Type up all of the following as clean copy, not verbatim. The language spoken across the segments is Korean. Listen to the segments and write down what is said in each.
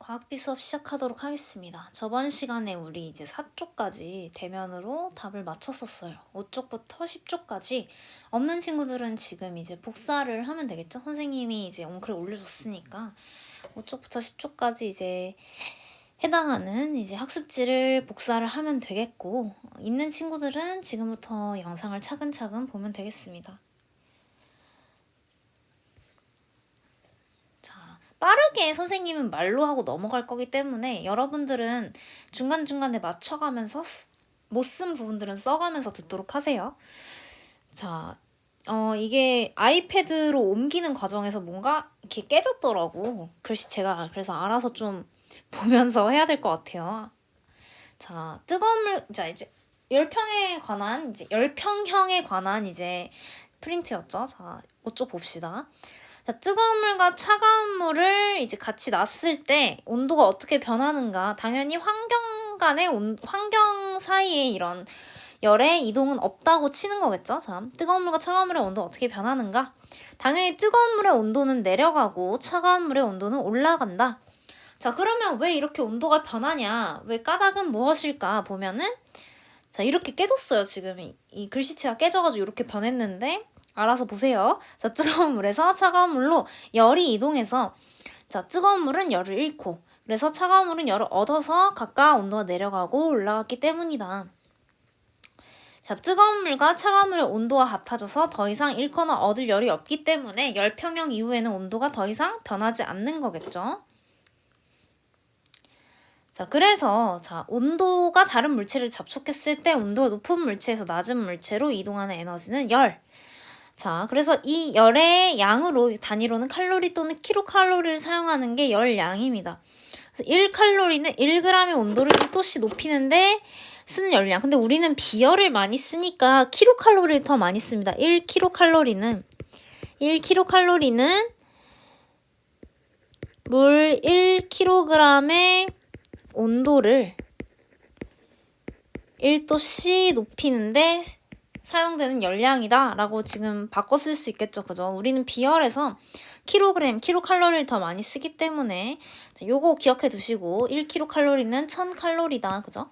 과학비 수업 시작하도록 하겠습니다. 저번 시간에 우리 이제 4쪽까지 대면으로 답을 맞췄었어요. 5쪽부터 10쪽까지 없는 친구들은 지금 이제 복사를 하면 되겠죠? 선생님이 이제 옹크를 올려줬으니까 5쪽부터 10쪽까지 이제 해당하는 이제 학습지를 복사를 하면 되겠고, 있는 친구들은 지금부터 영상을 차근차근 보면 되겠습니다. 빠르게 선생님은 말로 하고 넘어갈 거기 때문에 여러분들은 중간중간에 맞춰가면서 못 쓴 부분들은 써가면서 듣도록 하세요. 자, 이게 아이패드로 옮기는 과정에서 뭔가 이렇게 깨졌더라고. 글씨체가. 그래서 알아서 좀 보면서 해야 될 것 같아요. 자, 뜨거운 물, 자, 이제 열평형에 관한 이제 프린트였죠. 자, 5쪽 봅시다. 자, 뜨거운 물과 차가운 물을 이제 같이 놨을 때 온도가 어떻게 변하는가. 당연히 환경 사이에 이런 열의 이동은 없다고 치는 거겠죠. 자, 뜨거운 물과 차가운 물의 온도가 어떻게 변하는가. 당연히 뜨거운 물의 온도는 내려가고 차가운 물의 온도는 올라간다. 자, 그러면 왜 이렇게 온도가 변하냐? 왜 까닭은 무엇일까? 보면은 자, 이렇게 깨졌어요. 지금 이 글씨체가 깨져가지고 이렇게 변했는데 알아서 보세요. 자, 뜨거운 물에서 차가운 물로 열이 이동해서 자, 뜨거운 물은 열을 잃고 그래서 차가운 물은 열을 얻어서 각각 온도가 내려가고 올라갔기 때문이다. 자, 뜨거운 물과 차가운 물의 온도가 같아져서 더 이상 잃거나 얻을 열이 없기 때문에 열평형 이후에는 온도가 더 이상 변하지 않는 거겠죠. 자, 그래서 자, 온도가 다른 물체를 접촉했을 때 온도가 높은 물체에서 낮은 물체로 이동하는 에너지는 열. 자, 그래서 이 열의 양으로 단위로는 칼로리 또는 킬로칼로리를 사용하는 게 열량입니다. 그래서 1칼로리는 1g의 온도를 1도씨 높이는데 쓰는 열량. 근데 우리는 비열을 많이 쓰니까 킬로칼로리를 더 많이 씁니다. 1kcal는 물 1kg의 온도를 1도씨 높이는데 사용되는 열량이다 라고 지금 바꿔 쓸 수 있겠죠. 그죠? 우리는 비열에서 킬로칼로리를 더 많이 쓰기 때문에 요거 기억해 두시고 1kcal는 1000칼로리다. 그죠?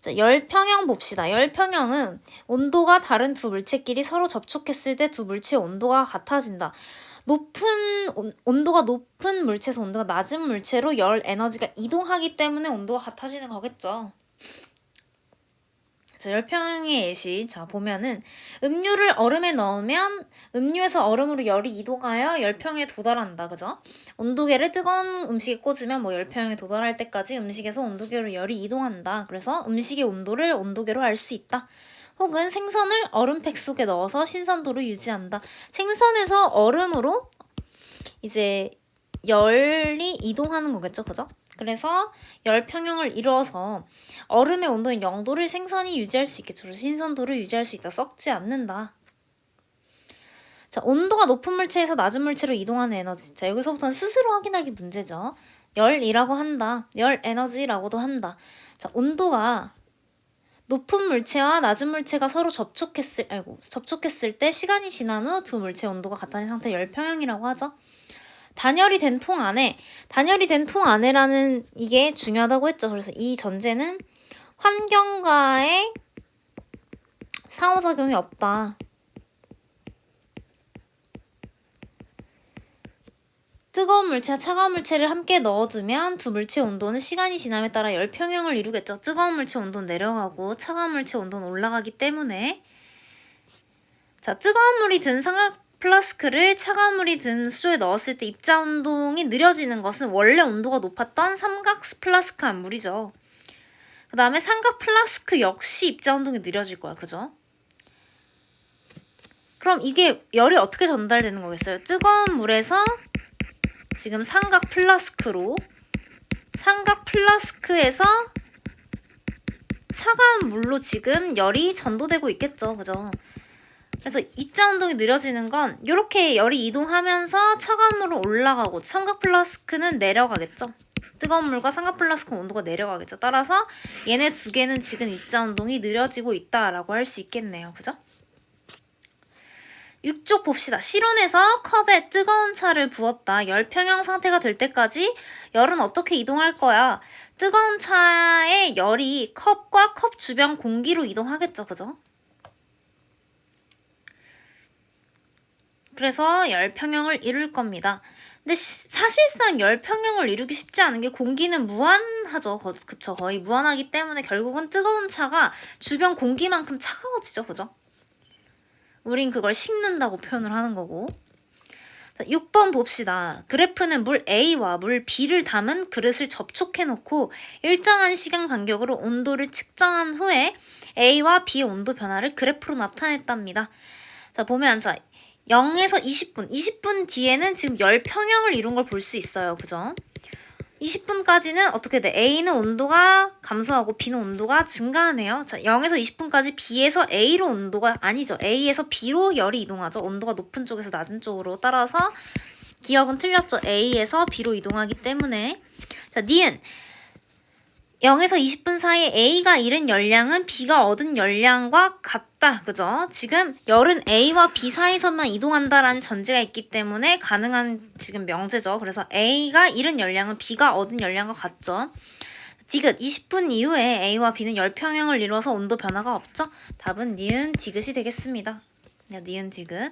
자, 열평형 봅시다. 열평형은 온도가 다른 두 물체끼리 서로 접촉했을 때 두 물체의 온도가 같아진다. 온도가 높은 물체에서 온도가 낮은 물체로 열 에너지가 이동하기 때문에 온도가 같아지는 거겠죠. 자, 열평형의 예시. 자, 보면은 음료를 얼음에 넣으면 음료에서 얼음으로 열이 이동하여 열평에 도달한다. 그죠? 온도계를 뜨거운 음식에 꽂으면 뭐 열평에 도달할 때까지 음식에서 온도계로 열이 이동한다. 그래서 음식의 온도를 온도계로 알 수 있다. 혹은 생선을 얼음팩 속에 넣어서 신선도를 유지한다. 생선에서 얼음으로 이제 열이 이동하는 거겠죠. 그죠? 그래서 열평형을 이루어서 얼음의 온도인 0도를 생선이 유지할 수 있겠죠. 신선도를 유지할 수 있다. 썩지 않는다. 자, 온도가 높은 물체에서 낮은 물체로 이동하는 에너지. 자, 여기서부터는 스스로 확인하기 문제죠. 열이라고 한다. 열 에너지라고도 한다. 자, 온도가 높은 물체와 낮은 물체가 서로 접촉했을 때 시간이 지난 후 두 물체의 온도가 같아진 상태 열평형이라고 하죠. 단열이 된 통 안에라는 이게 중요하다고 했죠. 그래서 이 전제는 환경과의 상호작용이 없다. 뜨거운 물체와 차가운 물체를 함께 넣어두면 두 물체의 온도는 시간이 지남에 따라 열평형을 이루겠죠. 뜨거운 물체 온도는 내려가고 차가운 물체 온도는 올라가기 때문에 자, 뜨거운 물이 든 삼각 플라스크를 차가운 물이 든 수조에 넣었을 때 입자 운동이 느려지는 것은 원래 온도가 높았던 삼각 플라스크 안 물이죠. 그 다음에 삼각 플라스크 역시 입자 운동이 느려질 거야. 그죠? 그럼 이게 열이 어떻게 전달되는 거겠어요? 뜨거운 물에서 지금 삼각 플라스크에서 차가운 물로 지금 열이 전도되고 있겠죠. 그죠? 그래서 입자 운동이 느려지는 건 이렇게 열이 이동하면서 차가운 물은 올라가고 삼각 플라스크는 내려가겠죠. 뜨거운 물과 삼각 플라스크 온도가 내려가겠죠. 따라서 얘네 두 개는 지금 입자 운동이 느려지고 있다라고 할 수 있겠네요. 그죠? 6쪽 봅시다. 실온에서 컵에 뜨거운 차를 부었다. 열평형 상태가 될 때까지 열은 어떻게 이동할 거야? 뜨거운 차의 열이 컵과 컵 주변 공기로 이동하겠죠. 그죠? 그래서 열평형을 이룰 겁니다. 근데 사실상 열평형을 이루기 쉽지 않은 게 공기는 무한하죠. 그쵸? 거의 무한하기 때문에 결국은 뜨거운 차가 주변 공기만큼 차가워지죠. 그죠? 우린 그걸 식는다고 표현을 하는 거고. 자, 6번 봅시다. 그래프는 물 A와 물 B를 담은 그릇을 접촉해 놓고 일정한 시간 간격으로 온도를 측정한 후에 A와 B의 온도 변화를 그래프로 나타냈답니다. 자, 보면 0에서 20분 뒤에는 지금 열평형을 이룬 걸 볼 수 있어요. 그죠? 20분까지는 어떻게 돼? A는 온도가 감소하고 B는 온도가 증가하네요. 자, 0에서 20분까지 B에서 A로 온도가 아니죠. A에서 B로 열이 이동하죠. 온도가 높은 쪽에서 낮은 쪽으로 따라서 기억은 틀렸죠. A에서 B로 이동하기 때문에. 자, 니은 0에서 20분 사이에 A가 잃은 열량은 B가 얻은 열량과 같다. 그죠? 지금 열은 A와 B 사이에서만 이동한다라는 전제가 있기 때문에 가능한 지금 명제죠. 그래서 A가 잃은 열량은 B가 얻은 열량과 같죠. 디귿 20분 이후에 A와 B는 열평형을 이루어서 온도 변화가 없죠. 답은 니은 디귿이 되겠습니다. 니은 디귿.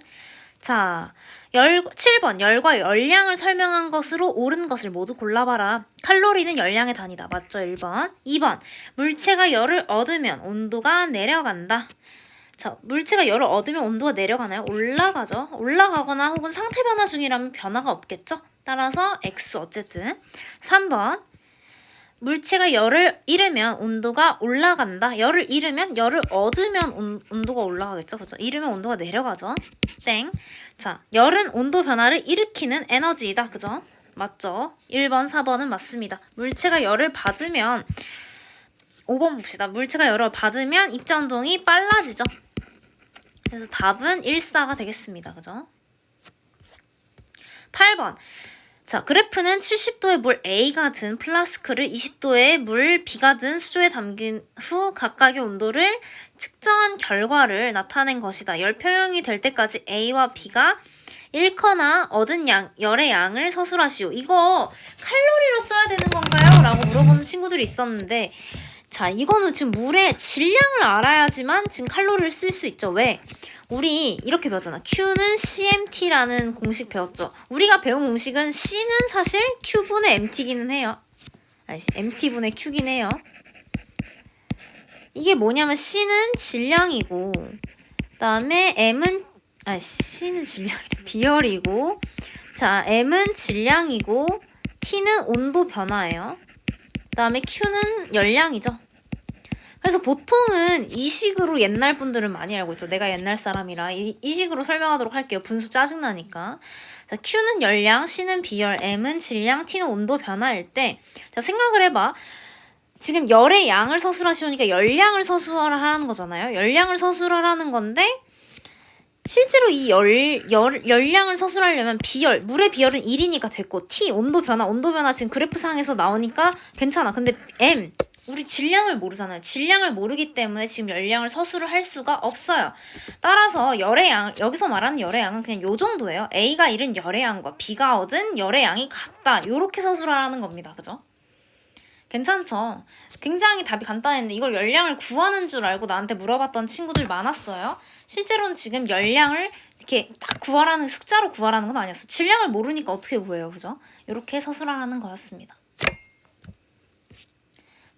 자, 7번 열과 열량을 설명한 것으로 옳은 것을 모두 골라봐라. 칼로리는 열량의 단위다. 맞죠? 1번. 2번 물체가 열을 얻으면 온도가 내려간다. 자, 물체가 열을 얻으면 온도가 내려가나요? 올라가죠. 올라가거나 혹은 상태 변화 중이라면 변화가 없겠죠? 따라서 X 어쨌든. 3번 물체가 열을 잃으면 온도가 올라간다. 열을 잃으면 열을 얻으면 온도가 올라가겠죠. 그죠? 잃으면 온도가 내려가죠. 땡. 자, 열은 온도 변화를 일으키는 에너지이다. 그죠? 맞죠? 1번, 4번은 맞습니다. 물체가 열을 받으면 5번 봅시다. 물체가 열을 받으면 입자 운동이 빨라지죠. 그래서 답은 1,4가 되겠습니다. 그죠? 8번. 자, 그래프는 70도의 물 A가 든 플라스크를 20도의 물 B가 든 수조에 담긴 후 각각의 온도를 측정한 결과를 나타낸 것이다. 열평형이 될 때까지 A와 B가 잃거나 얻은 열의 양을 서술하시오. 이거 칼로리로 써야 되는 건가요? 라고 물어보는 친구들이 있었는데, 자, 이거는 지금 물의 질량을 알아야지만 지금 칼로리를 쓸 수 있죠. 왜? 우리 이렇게 배웠잖아. Q는 CMT라는 공식 배웠죠. 우리가 배운 공식은 C는 사실 Q분의 MT기는 해요. MT분의 Q긴 해요. 이게 뭐냐면 C는 질량이고 그다음에 C는 비열이고 자, M은 질량이고 T는 온도 변화예요. 그다음에 Q는 열량이죠. 그래서 보통은 이 식으로 옛날 분들은 많이 알고 있죠. 내가 옛날 사람이라 이 식으로 설명하도록 할게요. 분수 짜증나니까. 자, Q는 열량, C는 비열, M은 질량, T는 온도 변화일 때 자, 생각을 해봐. 지금 열의 양을 서술하시오니까 열량을 서술하라는 거잖아요. 열량을 서술하라는 건데 실제로 이 열량을 서술하려면 비열, 물의 비열은 1이니까 됐고 T, 온도 변화 지금 그래프상에서 나오니까 괜찮아. 근데 M, 우리 질량을 모르잖아요. 질량을 모르기 때문에 지금 열량을 서술을 할 수가 없어요. 따라서 열의 양, 여기서 말하는 열의 양은 그냥 요 정도예요. A가 잃은 열의 양과 B가 얻은 열의 양이 같다. 요렇게 서술하라는 겁니다. 그죠? 괜찮죠? 굉장히 답이 간단했는데 이걸 열량을 구하는 줄 알고 나한테 물어봤던 친구들 많았어요. 실제로는 지금 열량을 이렇게 딱 구하라는 숫자로 구하라는 건 아니었어. 질량을 모르니까 어떻게 구해요. 그죠? 이렇게 서술하라는 거였습니다.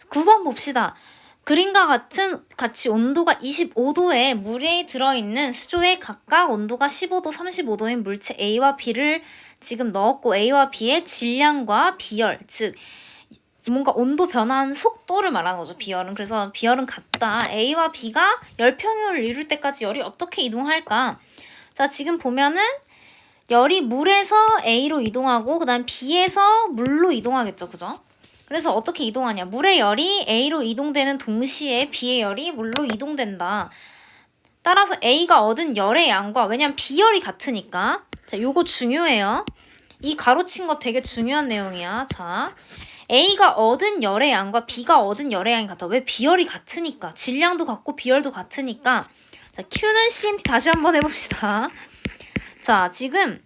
9번 봅시다. 그림과 같이 온도가 25도의 물에 들어있는 수조에 각각 온도가 15도, 35도인 물체 A와 B를 지금 넣었고 A와 B의 질량과 비열, 즉 뭔가 온도 변화한 속도를 말하는 거죠. 비열은. 그래서 비열은 같다. A와 B가 열평형을 이룰 때까지 열이 어떻게 이동할까? 자, 지금 보면은 열이 물에서 A로 이동하고 그 다음 B에서 물로 이동하겠죠. 그죠? 그래서 어떻게 이동하냐. 물의 열이 A로 이동되는 동시에 B의 열이 물로 이동된다. 따라서 A가 얻은 열의 양과 왜냐면 B열이 같으니까 자, 요거 중요해요. 이 가로친 거 되게 중요한 내용이야. 자, A가 얻은 열의 양과 B가 얻은 열의 양이 같아. 왜? 비열이 같으니까. 질량도 같고 비열도 같으니까. 자, Q는 CMT 다시 한번 해봅시다. 자, 지금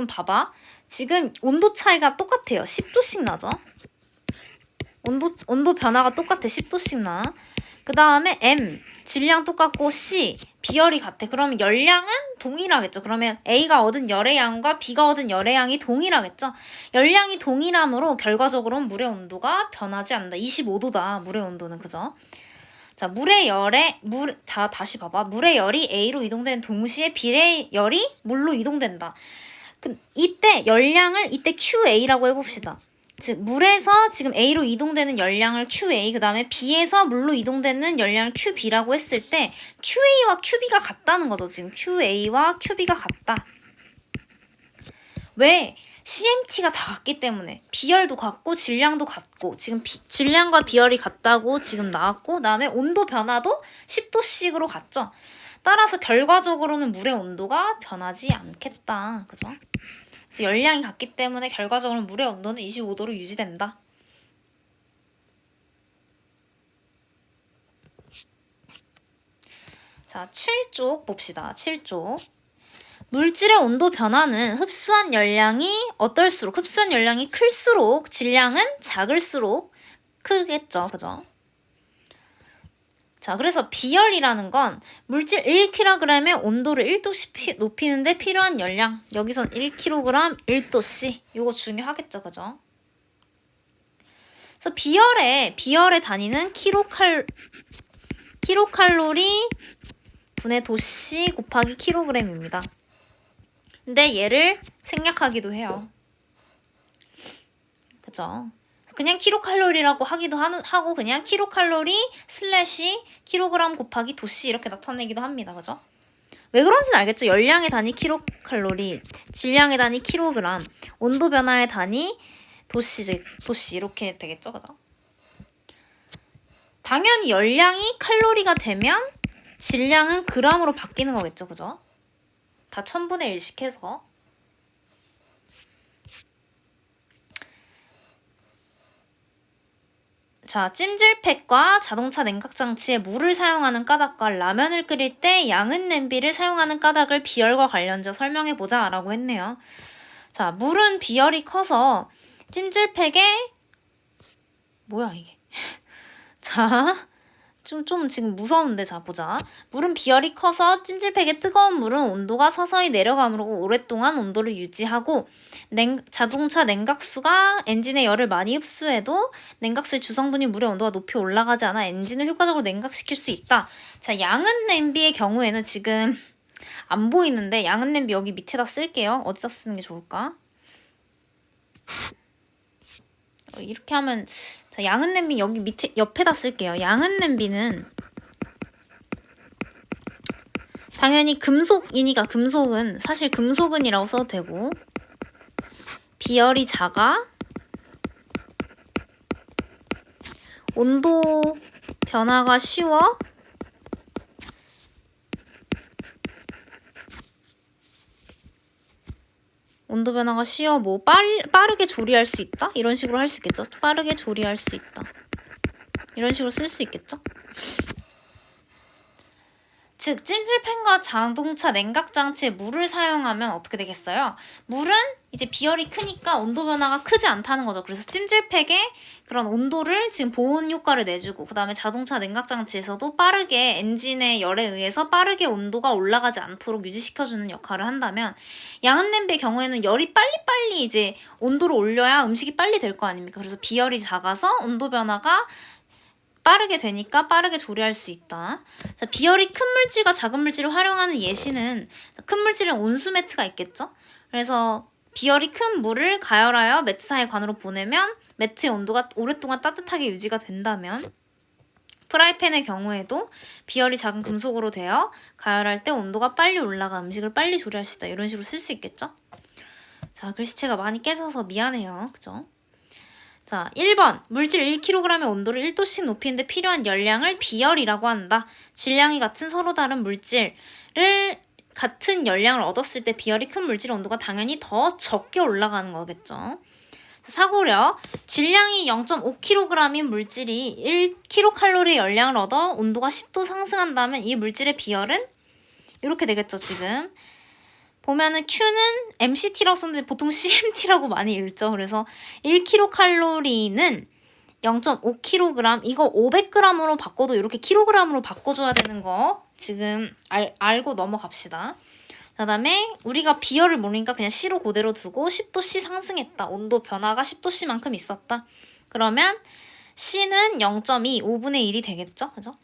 봐봐. 지금 온도 차이가 똑같아요. 10도씩 나죠? 온도 변화가 똑같아. 10도씩 나. 그 다음에 M, 질량 똑같고 C, 비열이 같아. 그러면 열량은 동일하겠죠. 그러면 A가 얻은 열의 양과 B가 얻은 열의 양이 동일하겠죠. 열량이 동일하므로 결과적으로는 물의 온도가 변하지 않는다. 25도다. 물의 온도는. 그죠? 자, 다시 봐봐. 물의 열이 A로 이동되는 동시에 B의 열이 물로 이동된다. 이때 열량을 이때 QA라고 해봅시다. 즉 물에서 지금 A로 이동되는 열량을 QA, 그 다음에 B에서 물로 이동되는 열량을 QB라고 했을 때 QA와 QB가 같다는 거죠. 지금 QA와 QB가 같다. 왜? CMT가 다 같기 때문에. 비열도 같고 질량도 같고, 지금 질량과 비열이 같다고 지금 나왔고, 그 다음에 온도 변화도 10도씩으로 같죠. 따라서 결과적으로는 물의 온도가 변하지 않겠다. 그죠? 그래서 열량이 같기 때문에 결과적으로 물의 온도는 25도로 유지된다. 자, 7쪽 봅시다. 7쪽. 물질의 온도 변화는 흡수한 열량이 흡수한 열량이 클수록 질량은 작을수록 크겠죠. 그죠? 자, 그래서 비열이라는 건 물질 1kg의 온도를 1도씩 높이는데 필요한 열량. 여기선 1kg 1도씨. 이거 중요하겠죠. 그죠? 그래서 비열의 단위는 킬로칼로리 분의 도씨 곱하기 킬로그램입니다. 근데 얘를 생략하기도 해요. 그죠? 그냥 킬로칼로리라고 하기도 하고 그냥 킬로칼로리 슬래시 킬로그램 곱하기 도씨 이렇게 나타내기도 합니다. 그죠? 왜 그런지는 알겠죠? 열량의 단위 킬로칼로리, 질량의 단위 킬로그램, 온도 변화의 단위 도씨 이렇게 되겠죠? 그죠? 당연히 열량이 칼로리가 되면 질량은 그램으로 바뀌는 거겠죠? 그죠? 다 1000분의 1씩 해서. 자, 찜질팩과 자동차 냉각장치에 물을 사용하는 까닭과 라면을 끓일 때 양은 냄비를 사용하는 까닭을 비열과 관련지어 설명해보자 라고 했네요. 자, 물은 비열이 커서 찜질팩에 뭐야 이게. 자, 좀 지금 무서운데. 자, 보자. 물은 비열이 커서 찜질팩의 뜨거운 물은 온도가 서서히 내려가므로 오랫동안 온도를 유지하고 자동차 냉각수가 엔진의 열을 많이 흡수해도 냉각수의 주성분인 물의 온도가 높이 올라가지 않아 엔진을 효과적으로 냉각시킬 수 있다. 자, 양은 냄비의 경우에는 지금 안 보이는데 양은 냄비 여기 밑에다 쓸게요. 어디다 쓰는 게 좋을까? 이렇게 하면 자, 양은 냄비 여기 밑에 옆에다 쓸게요. 양은 냄비는 당연히 금속이니까 금속은 사실 금속은이라고 써도 되고 비열이 작아 온도 변화가 쉬워 온도 변화가 쉬워 뭐 빠르게 조리할 수 있다? 이런 식으로 할 수 있겠죠? 빠르게 조리할 수 있다. 이런 식으로 쓸 수 있겠죠? 즉 찜질팬과 자동차 냉각장치에 물을 사용하면 어떻게 되겠어요? 물은 이제 비열이 크니까 온도 변화가 크지 않다는 거죠. 그래서 찜질팩에 그런 온도를 지금 보온 효과를 내주고 그 다음에 자동차 냉각장치에서도 빠르게 엔진의 열에 의해서 빠르게 온도가 올라가지 않도록 유지시켜주는 역할을 한다면 양은 냄비의 경우에는 열이 빨리빨리 이제 온도를 올려야 음식이 빨리 될 거 아닙니까? 그래서 비열이 작아서 온도 변화가 빠르게 되니까 빠르게 조리할 수 있다. 자, 비열이 큰 물질과 작은 물질을 활용하는 예시는 큰 물질은 온수 매트가 있겠죠? 그래서 비열이 큰 물을 가열하여 매트 사이 관으로 보내면 매트의 온도가 오랫동안 따뜻하게 유지가 된다면 프라이팬의 경우에도 비열이 작은 금속으로 되어 가열할 때 온도가 빨리 올라가 음식을 빨리 조리할 수 있다. 이런 식으로 쓸 수 있겠죠? 자, 글씨체가 많이 깨져서 미안해요. 그죠? 자, 1번. 물질 1kg의 온도를 1도씩 높이는데 필요한 열량을 비열이라고 한다. 질량이 같은 서로 다른 물질을 같은 열량을 얻었을 때 비열이 큰 물질 온도가 당연히 더 적게 올라가는 거겠죠. 사고려. 질량이 0.5kg인 물질이 1kcal의 열량을 얻어 온도가 10도 상승한다면 이 물질의 비열은 이렇게 되겠죠. 지금 보면은 Q는 MCT라고 썼는데 보통 CMT라고 많이 읽죠. 그래서 1kcal는 0.5kg, 이거 500g으로 바꿔도 이렇게 kg으로 바꿔줘야 되는 거 지금 알고 넘어갑시다. 그 다음에 우리가 비열을 모르니까 그냥 C로 그대로 두고 10도씨 상승했다. 온도 변화가 10도씨만큼 있었다. 그러면 C는 0.2, 5분의 1이 되겠죠? 그죠?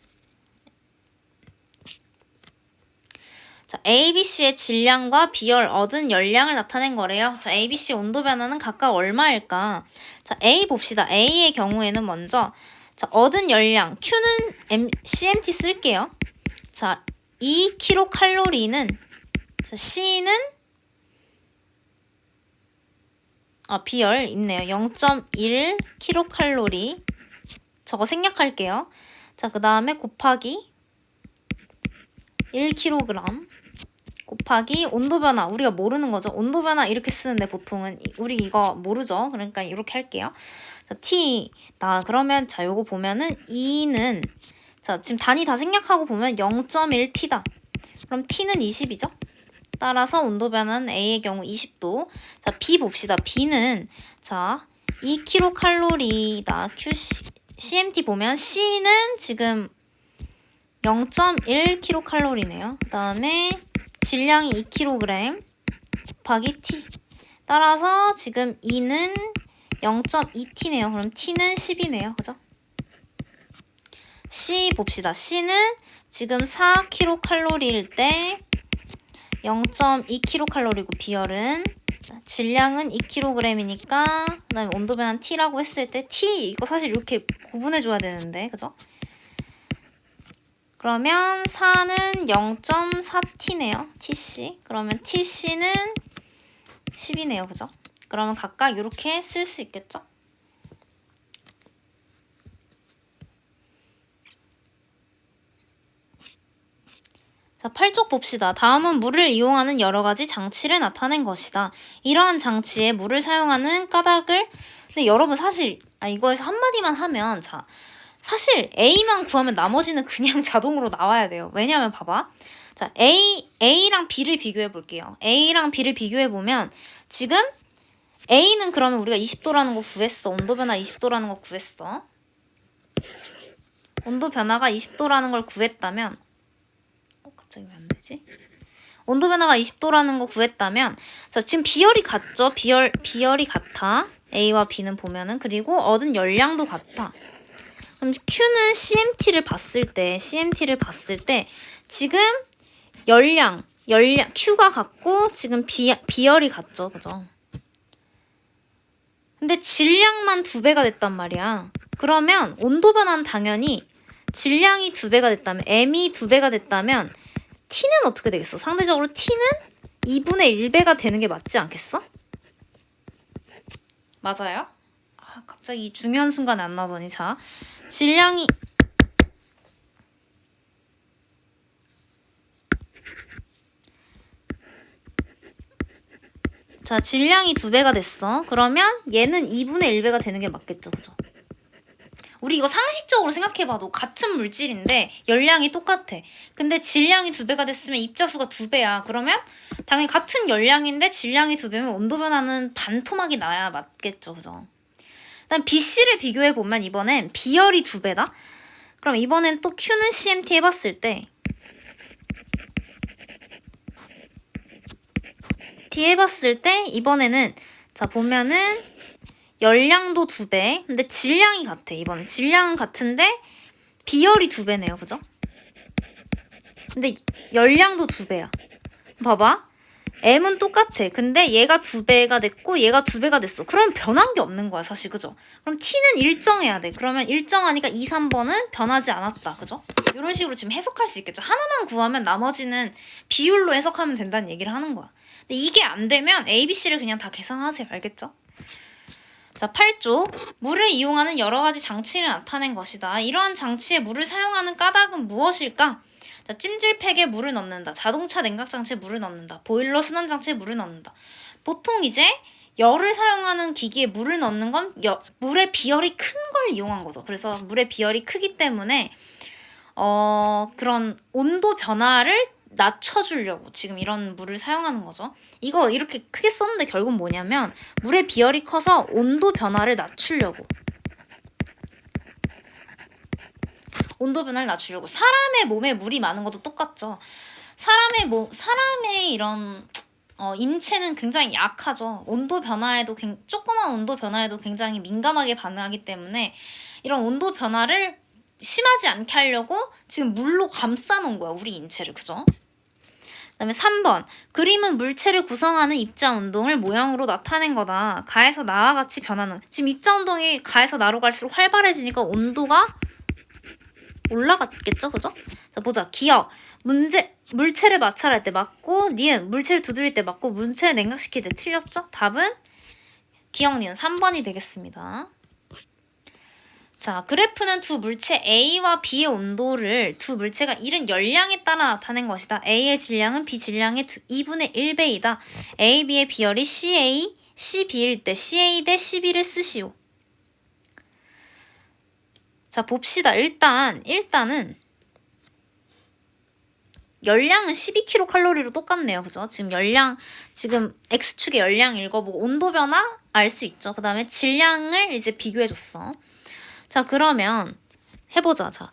자, ABC의 질량과 비열, 얻은 열량을 나타낸 거래요. 자, ABC 온도 변화는 각각 얼마일까? 자, A 봅시다. A의 경우에는 먼저 자, 얻은 열량, Q는 CMT 쓸게요. 자, 2kcal는 자, C는 비열 있네요. 0.1kcal. 저거 생략할게요. 자, 그 다음에 곱하기 1kg 곱하기 온도 변화. 우리가 모르는 거죠. 온도 변화 이렇게 쓰는데 보통은 우리 이거 모르죠. 그러니까 이렇게 할게요. 자, T. 그러면 자, 요거 보면은 2는 자, 지금 단위 다 생략하고 보면 0.1T다. 그럼 T는 20이죠. 따라서 온도 변화는 A의 경우 20도. 자, B 봅시다. B는 자, 2kcal다. CMT 보면 C는 지금 0.1kcal네요. 그 다음에 질량이 2kg 곱하기 T. 따라서 지금 E는 0.2T네요. 그럼 T는 10이네요. 그죠? C 봅시다. C는 지금 4kcal일 때 0.2kcal이고 비열은 질량은 2kg이니까 그 다음에 온도 변화 T라고 했을 때 T 이거 사실 이렇게 구분해줘야 되는데 그죠? 그러면 4는 0.4T네요. TC. 그러면 TC는 10이네요. 그죠? 그러면 각각 이렇게 쓸 수 있겠죠? 자, 8쪽 봅시다. 다음은 물을 이용하는 여러 가지 장치를 나타낸 것이다. 이러한 장치에 물을 사용하는 까닭을 근데 여러분 사실 이거에서 한마디만 하면 자 사실 A만 구하면 나머지는 그냥 자동으로 나와야 돼요. 왜냐면 봐봐. 자, A랑 B를 비교해 볼게요. A랑 B를 비교해 보면 지금 A는 그러면 우리가 20도라는 거 구했어. 온도 변화 20도라는 거 구했어. 온도 변화가 20도라는 걸 구했다면 갑자기 왜 안 되지? 온도 변화가 20도라는 거 구했다면 자, 지금 비열이 같죠? 비열이 같아. A와 B는 보면은 그리고 얻은 열량도 같아. 그럼 Q는 CMT를 봤을 때 지금 열량 Q가 같고 지금 비열이 같죠. 그죠? 근데 질량만 2배가 됐단 말이야. 그러면 온도 변화는 당연히 질량이 2배가 됐다면 M이 2배가 됐다면 T는 어떻게 되겠어? 상대적으로 T는 2분의 1배가 되는 게 맞지 않겠어? 맞아요? 갑자기 이 중요한 순간에 안 나오더니 자 질량이 자 질량이 2배가 됐어. 그러면 얘는 2분의 1배가 되는 게 맞겠죠. 그죠? 우리 이거 상식적으로 생각해봐도 같은 물질인데 열량이 똑같아. 근데 질량이 2배가 됐으면 입자수가 2배야. 그러면 당연히 같은 열량인데 질량이 2배면 온도 변화는 반토막이 나야 맞겠죠. 그죠? 그다음 BC를 비교해보면 이번엔 비열이 2배다? 그럼 이번엔 또 Q는 CMT 해봤을 때 T 해봤을 때 이번에는 자 보면은 열량도 2배. 근데 질량이 같아. 이번엔 질량은 같은데 비열이 2배네요. 그죠? 근데 열량도 2배야. 봐봐. M은 똑같아. 근데 얘가 2배가 됐고 얘가 2배가 됐어. 그럼 변한 게 없는 거야. 사실. 그죠? 그럼 T는 일정해야 돼. 그러면 일정하니까 2, 3번은 변하지 않았다. 그죠? 이런 식으로 지금 해석할 수 있겠죠. 하나만 구하면 나머지는 비율로 해석하면 된다는 얘기를 하는 거야. 근데 이게 안 되면 A, B, C를 그냥 다 계산하세요. 알겠죠? 자, 8조. 물을 이용하는 여러 가지 장치를 나타낸 것이다. 이러한 장치에 물을 사용하는 까닭은 무엇일까? 자, 찜질팩에 물을 넣는다. 자동차 냉각장치에 물을 넣는다. 보일러 순환장치에 물을 넣는다. 보통 이제 열을 사용하는 기기에 물을 넣는 건 물의 비열이 큰 걸 이용한 거죠. 그래서 물의 비열이 크기 때문에 그런 온도 변화를 낮춰주려고 지금 이런 물을 사용하는 거죠. 이거 이렇게 크게 썼는데 결국 뭐냐면 물의 비열이 커서 온도 변화를 낮추려고. 온도 변화를 낮추려고. 사람의 몸에 물이 많은 것도 똑같죠. 사람의 이런 인체는 굉장히 약하죠. 온도 변화에도 조그만 온도 변화에도 굉장히 민감하게 반응하기 때문에 이런 온도 변화를 심하지 않게 하려고 지금 물로 감싸 놓은 거야, 우리 인체를. 그죠? 그다음에 3번. 그림은 물체를 구성하는 입자 운동을 모양으로 나타낸 거다. 가에서 나와 같이 변하는. 지금 입자 운동이 가에서 나로 갈수록 활발해지니까 온도가 올라갔겠죠? 그죠? 자, 보자. 기억. 물체를 마찰할 때 맞고, 니은 물체를 두드릴 때 맞고, 물체를 냉각시킬 때 틀렸죠? 답은 기억 니은 3번이 되겠습니다. 자, 그래프는 두 물체 A와 B의 온도를 두 물체가 잃은 열량에 따라 나타낸 것이다. A의 질량은 B 질량의 2분의 1배이다. A, B의 비열이 CA, CB일 때 CA 대 CB를 쓰시오. 자, 봅시다. 일단은 열량은 12kcal로 똑같네요. 그죠? 지금 X축의 열량 읽어보고 온도 변화 알 수 있죠. 그 다음에 질량을 이제 비교해줬어. 자, 그러면 해보자. 자,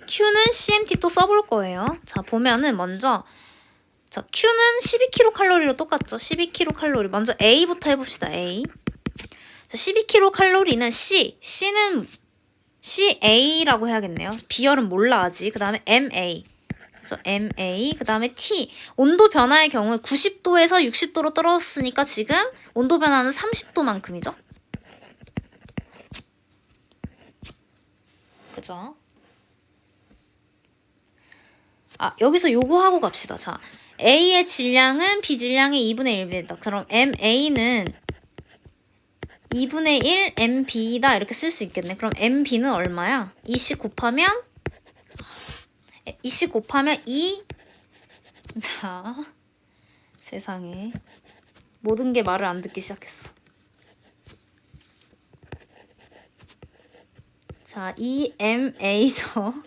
Q는 CMT 또 써볼 거예요. 자, 보면은 먼저 자, Q는 12kcal로 똑같죠. 12kcal. 먼저 A부터 해봅시다. A. 자, 12kcal는 C는 CA라고 해야겠네요. 비열은 몰라 아직. 그 다음에 MA. 그죠? MA. 그 다음에 T. 온도 변화의 경우 90도에서 60도로 떨어졌으니까 지금 온도 변화는 30도만큼이죠. 그죠? 아, 여기서 요거 하고 갑시다. 자, A의 질량은 B 질량의 2분의 1배다. 그럼 MA는 2분의 1 MB다 이렇게 쓸 수 있겠네. 그럼 MB는 얼마야? 2씩 곱하면 2. 자, 세상에 모든 게 말을 안 듣기 시작했어. 자, 2MA죠.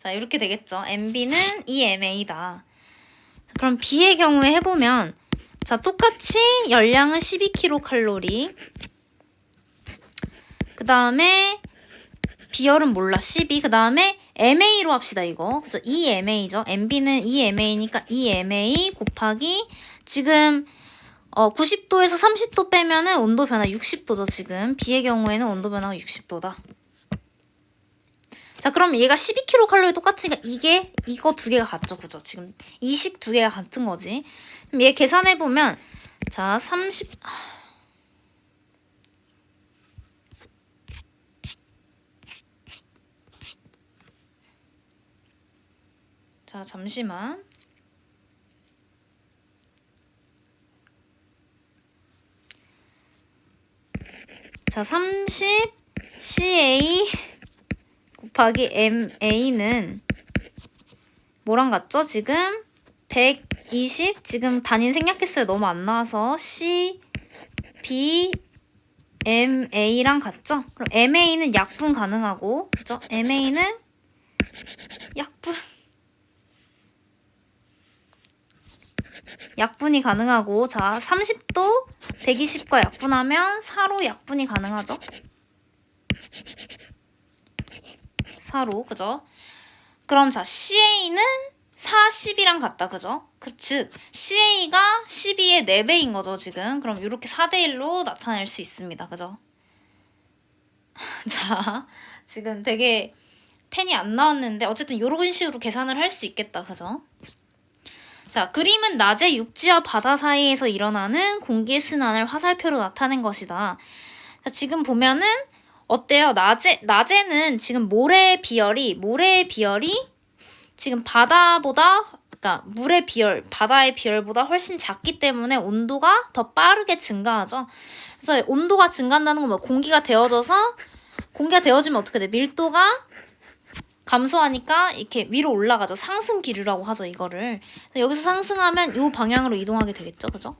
자, 이렇게 되겠죠. MB는 2MA다. 자, 그럼 B의 경우에 해보면 자, 똑같이 열량은 12kcal. 그 다음에 비열은 몰라. 12. 그 다음에 MA로 합시다. 이거. 그죠? 2MA죠. MB는 2MA니까 2MA 곱하기 지금 90도에서 30도 빼면은 온도 변화 60도죠. 지금 B의 경우에는 온도 변화가 60도다. 자, 그럼 얘가 12kcal 똑같으니까 이거 두 개가 같죠. 그죠? 지금 이식 두 개가 같은 거지. 그럼 얘 계산해보면 자, 30... 자, 잠시만. 자, 30 CA 곱하기 MA는 뭐랑 같죠? 지금 120 지금 단위는 생략했어요. 너무 안 나와서 BMA랑 같죠? 그럼 MA는 약분 가능하고, 그죠? MA는 약분이 가능하고, 자, 30도 120과 약분하면 4로 약분이 가능하죠? 4로, 그죠? 그럼 자, CA는 40이랑 같다, 그죠? 즉, CA가 12의 4배인 거죠, 지금. 그럼 이렇게 4대1로 나타낼 수 있습니다, 그죠? 자, 지금 되게 펜이 안 나왔는데 어쨌든 이런 식으로 계산을 할 수 있겠다, 그죠? 자, 그림은 낮에 육지와 바다 사이에서 일어나는 공기의 순환을 화살표로 나타낸 것이다. 자, 지금 보면은 어때요? 낮에는 지금 모래의 비열이 지금 그러니까 바다의 비열보다 훨씬 작기 때문에 온도가 더 빠르게 증가하죠. 그래서 온도가 증가한다는 건 뭐 공기가 데워지면 어떻게 돼? 밀도가 감소하니까 이렇게 위로 올라가죠. 상승 기류라고 하죠, 이거를. 여기서 상승하면 요 방향으로 이동하게 되겠죠, 그죠?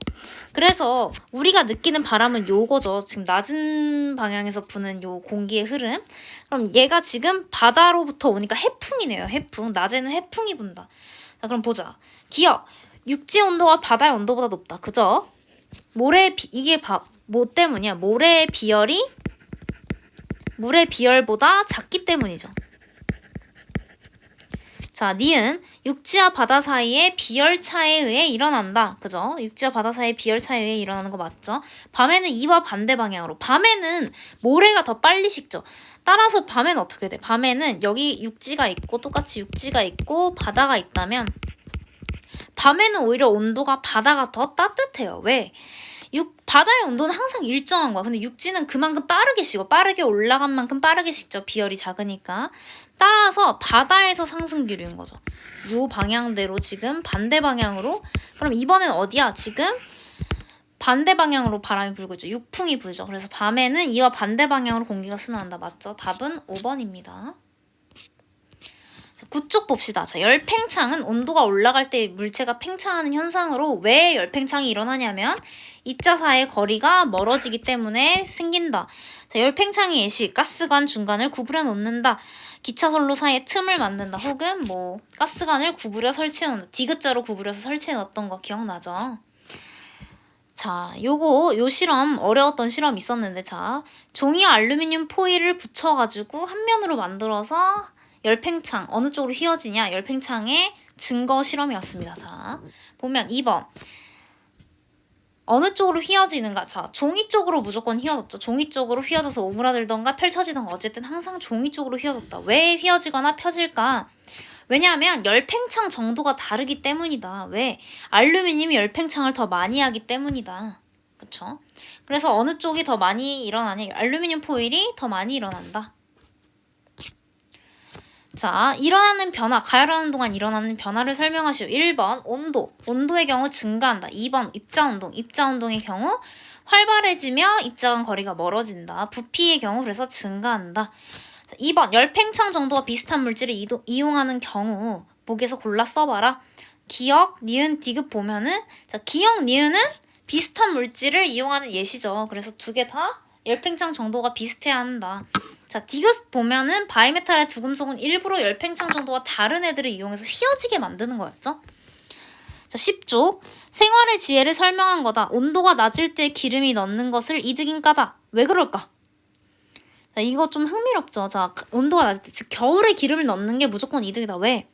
그래서 우리가 느끼는 바람은 요거죠. 지금 낮은 방향에서 부는 요 공기의 흐름. 그럼 얘가 지금 바다로부터 오니까 해풍이네요, 해풍. 낮에는 해풍이 분다. 자, 그럼 보자. 기억. 육지 온도가 바다의 온도보다 높다, 그죠? 이게 뭐 때문이야? 모래의 비열이 물의 비열보다 작기 때문이죠. 자, 니은 육지와 바다 사이의 비열차에 의해 일어난다. 그죠? 육지와 바다 사이의 비열차에 의해 일어나는 거 맞죠? 밤에는 이와 반대 방향으로. 밤에는 모래가 더 빨리 식죠. 따라서 밤에는 어떻게 돼? 밤에는 여기 육지가 있고 똑같이 육지가 있고 바다가 있다면 밤에는 오히려 온도가 바다가 더 따뜻해요. 왜? 바다의 온도는 항상 일정한 거야. 근데 육지는 그만큼 빠르게 식어. 빠르게 올라간 만큼 빠르게 식죠. 비열이 작으니까. 따라서 바다에서 상승 기류인 거죠. 요 방향대로 지금 반대 방향으로. 그럼 이번엔 어디야? 지금 반대 방향으로 바람이 불고 있죠. 육풍이 불죠. 그래서 밤에는 이와 반대 방향으로 공기가 순환한다. 맞죠? 답은 5번입니다. 9쪽 봅시다. 자, 열팽창은 온도가 올라갈 때 물체가 팽창하는 현상으로 왜 열팽창이 일어나냐면 입자 사이의 거리가 멀어지기 때문에 생긴다. 자, 열팽창의 예시, 가스관 중간을 구부려 놓는다. 기차 선로 사이에 틈을 만든다. 혹은 뭐 가스관을 구부려 설치해 놓는다. 디귿자로 구부려서 설치해 놨던 거 기억나죠? 자, 요 실험 어려웠던 실험 있었는데, 자, 종이와 알루미늄 포일을 붙여가지고 한 면으로 만들어서 열팽창 어느 쪽으로 휘어지냐, 열팽창의 증거 실험이었습니다. 자, 보면 2번 어느 쪽으로 휘어지는가. 자, 종이 쪽으로 무조건 휘어졌죠. 종이 쪽으로 휘어져서 오므라들던가 펼쳐지던가 어쨌든 항상 종이 쪽으로 휘어졌다. 왜 휘어지거나 펴질까? 왜냐하면 열팽창 정도가 다르기 때문이다. 왜? 알루미늄이 열팽창을 더 많이 하기 때문이다. 그쵸? 그래서 어느 쪽이 더 많이 일어나냐? 알루미늄 포일이 더 많이 일어난다. 자, 일어나는 변화, 가열하는 동안 일어나는 변화를 설명하시오. 1번 온도, 온도의 경우 증가한다. 2번 입자운동, 입자운동의 경우 활발해지며 입자 간 거리가 멀어진다. 부피의 경우 그래서 증가한다. 자, 2번 열팽창 정도가 비슷한 물질을 이용하는 경우 보기에서 골라 써봐라. 기억, 니은, 디귿 보면은 자, 기억, 니은은 비슷한 물질을 이용하는 예시죠. 그래서 두 개 다 열팽창 정도가 비슷해야 한다. 자, 디귿 보면은 바이메탈의 두 금속은 일부러 열팽창 정도가 다른 애들을 이용해서 휘어지게 만드는 거였죠. 자, 10조. 생활의 지혜를 설명한 거다. 온도가 낮을 때 기름이 넣는 것을 이득인 까다. 왜 그럴까? 자, 이거 좀 흥미롭죠. 자, 온도가 낮을 때, 즉 겨울에 기름을 넣는 게 무조건 이득이다. 왜?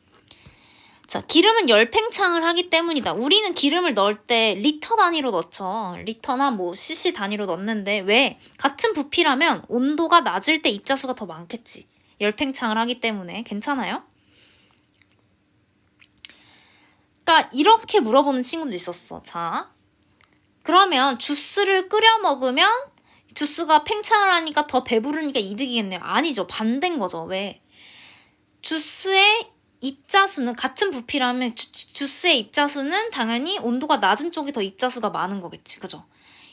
자, 기름은 열팽창을 하기 때문이다. 우리는 기름을 넣을 때 리터 단위로 넣죠. 리터나 뭐 cc 단위로 넣는데 왜? 같은 부피라면 온도가 낮을 때 입자수가 더 많겠지. 열팽창을 하기 때문에. 괜찮아요? 그러니까 이렇게 물어보는 친구도 있었어. 자, 그러면 주스를 끓여 먹으면 주스가 팽창을 하니까 더 배부르니까 이득이겠네요. 아니죠. 반대인 거죠. 왜? 주스의 입자수는 같은 부피라면 주스의 입자수는 당연히 온도가 낮은 쪽이 더 입자수가 많은 거겠지. 그죠?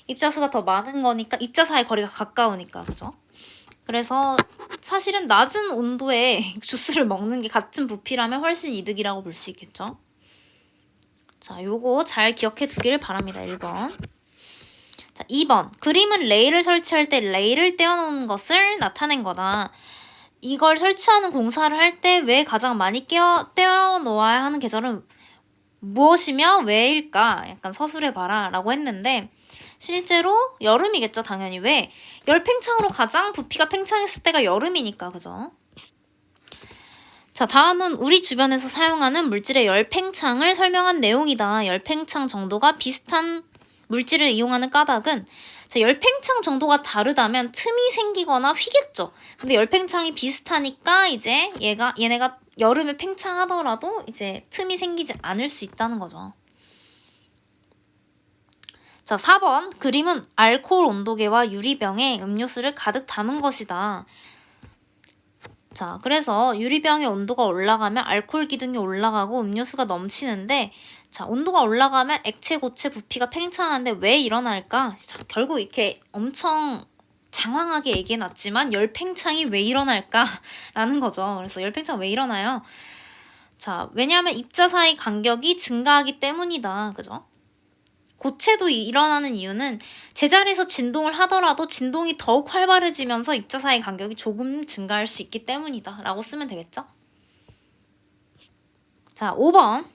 입자수가 더 많은 거니까 입자 사이 거리가 가까우니까. 그죠? 그래서 사실은 낮은 온도에 주스를 먹는 게 같은 부피라면 훨씬 이득이라고 볼 수 있겠죠. 자, 요거 잘 기억해 두기를 바랍니다. 1번. 자, 2번. 그림은 레일을 설치할 때 레일을 떼어놓는 것을 나타낸 거다. 이걸 설치하는 공사를 할 때 왜 가장 많이 떼어놓아야 하는 계절은 무엇이며 왜일까? 약간 서술해봐라 라고 했는데 실제로 여름이겠죠. 당연히. 왜? 열팽창으로 가장 부피가 팽창했을 때가 여름이니까. 그죠? 자, 다음은 우리 주변에서 사용하는 물질의 열팽창을 설명한 내용이다. 열팽창 정도가 비슷한 물질을 이용하는 까닭은 자, 열팽창 정도가 다르다면 틈이 생기거나 휘겠죠. 근데 열팽창이 비슷하니까 이제 얘네가 여름에 팽창하더라도 이제 틈이 생기지 않을 수 있다는 거죠. 자, 4번. 그림은 알코올 온도계와 유리병에 음료수를 가득 담은 것이다. 자, 그래서 유리병의 온도가 올라가면 알코올 기둥이 올라가고 음료수가 넘치는데 자, 온도가 올라가면 액체, 고체, 부피가 팽창하는데 왜 일어날까? 자, 결국 이렇게 엄청 장황하게 얘기해놨지만 열팽창이 왜 일어날까라는 거죠. 그래서 열팽창 왜 일어나요? 자, 왜냐하면 입자 사이 간격이 증가하기 때문이다. 그죠? 고체도 일어나는 이유는 제자리에서 진동을 하더라도 진동이 더욱 활발해지면서 입자 사이 간격이 조금 증가할 수 있기 때문이다. 라고 쓰면 되겠죠? 자, 5번.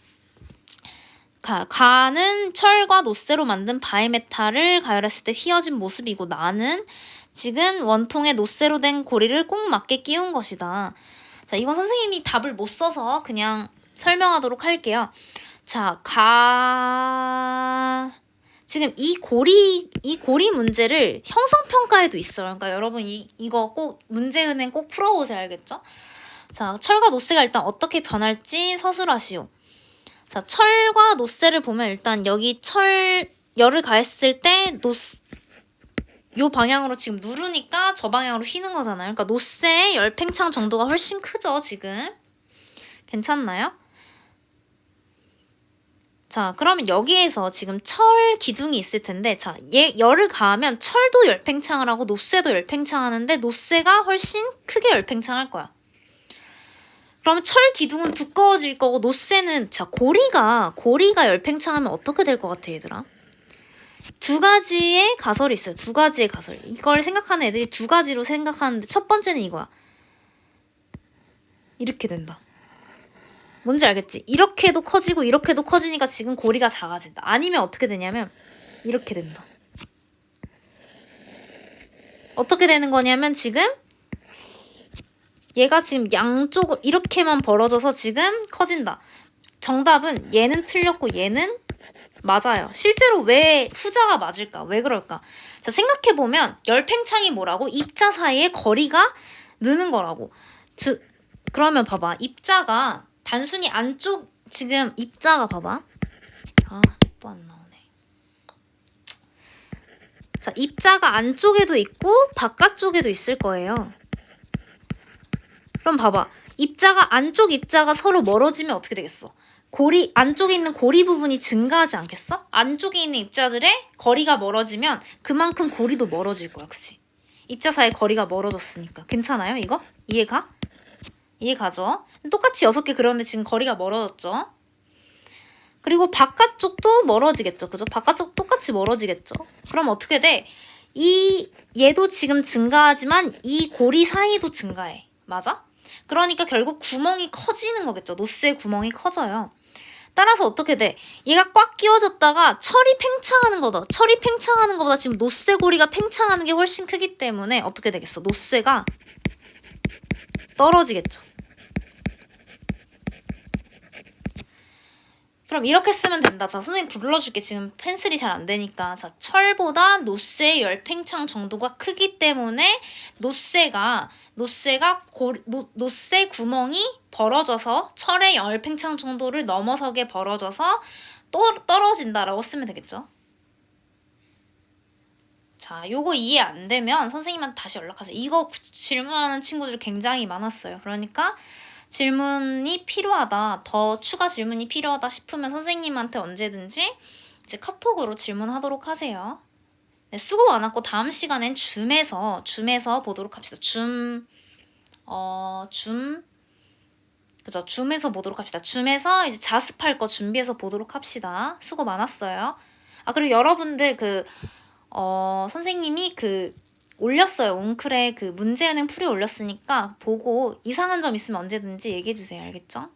가는 철과 노쇠로 만든 바이메탈을 가열했을 때 휘어진 모습이고 나는 지금 원통에 노쇠로 된 고리를 꼭 맞게 끼운 것이다. 자, 이건 선생님이 답을 못 써서 그냥 설명하도록 할게요. 자, 지금 이 고리 문제를 형성평가에도 있어요. 그러니까 여러분 이거 꼭 문제은행 꼭 풀어보세요. 알겠죠? 자, 철과 노쇠가 일단 어떻게 변할지 서술하시오. 자, 철과 노쇠를 보면 일단 여기 열을 가했을 때 요 방향으로 지금 누르니까 저 방향으로 휘는 거잖아요. 그러니까 노쇠의 열팽창 정도가 훨씬 크죠, 지금. 괜찮나요? 자, 그러면 여기에서 지금 철 기둥이 있을 텐데, 자, 열을 가하면 철도 열팽창을 하고 노쇠도 열팽창하는데 노쇠가 훨씬 크게 열팽창할 거야. 그러면 철 기둥은 두꺼워질 거고 노쇠는, 자, 고리가 열팽창하면 어떻게 될 것 같아, 얘들아? 두 가지의 가설이 있어요. 두 가지의 가설. 이걸 생각하는 애들이 두 가지로 생각하는데 첫 번째는 이거야. 이렇게 된다. 뭔지 알겠지? 이렇게도 커지고 이렇게도 커지니까 지금 고리가 작아진다. 아니면 어떻게 되냐면 이렇게 된다. 어떻게 되는 거냐면 지금 얘가 지금 양쪽으로 이렇게만 벌어져서 지금 커진다. 정답은 얘는 틀렸고 얘는 맞아요. 실제로 왜 후자가 맞을까? 왜 그럴까? 자, 생각해보면 열팽창이 뭐라고? 입자 사이의 거리가 느는 거라고. 그러면 봐봐. 입자가 단순히 안쪽, 지금 입자가 봐봐. 아, 또 안 나오네. 자, 입자가 안쪽에도 있고 바깥쪽에도 있을 거예요. 그럼 봐봐. 안쪽 입자가 서로 멀어지면 어떻게 되겠어? 안쪽에 있는 고리 부분이 증가하지 않겠어? 안쪽에 있는 입자들의 거리가 멀어지면 그만큼 고리도 멀어질 거야. 그치? 입자 사이 거리가 멀어졌으니까. 괜찮아요, 이거? 이해가? 이해가죠? 똑같이 6개 그렸는데 지금 거리가 멀어졌죠? 그리고 바깥쪽도 멀어지겠죠. 그죠? 바깥쪽 똑같이 멀어지겠죠? 그럼 어떻게 돼? 얘도 지금 증가하지만 이 고리 사이도 증가해. 맞아? 그러니까 결국 구멍이 커지는 거겠죠. 노쇠 구멍이 커져요. 따라서 어떻게 돼? 얘가 꽉 끼워졌다가 철이 팽창하는 거다. 철이 팽창하는 것보다 지금 노쇠 고리가 팽창하는 게 훨씬 크기 때문에 어떻게 되겠어? 노쇠가 떨어지겠죠. 그럼 이렇게 쓰면 된다. 자, 선생님 불러줄게. 지금 펜슬이 잘 안 되니까. 자, 철보다 노쇠의 열팽창 정도가 크기 때문에 노쇠 구멍이 벌어져서 철의 열팽창 정도를 넘어서게 벌어져서 또 떨어진다라고 쓰면 되겠죠. 자, 요거 이해 안 되면 선생님한테 다시 연락하세요. 이거 질문하는 친구들이 굉장히 많았어요. 그러니까 질문이 필요하다, 더 추가 질문이 필요하다 싶으면 선생님한테 언제든지 이제 카톡으로 질문하도록 하세요. 네, 수고 많았고 다음 시간엔 줌에서 보도록 합시다. 그죠? 줌에서 보도록 합시다. 줌에서 이제 자습할 거 준비해서 보도록 합시다. 수고 많았어요. 아, 그리고 여러분들 선생님이 올렸어요. 웅클에 문제은행 풀이 올렸으니까 보고 이상한 점 있으면 언제든지 얘기해주세요. 알겠죠?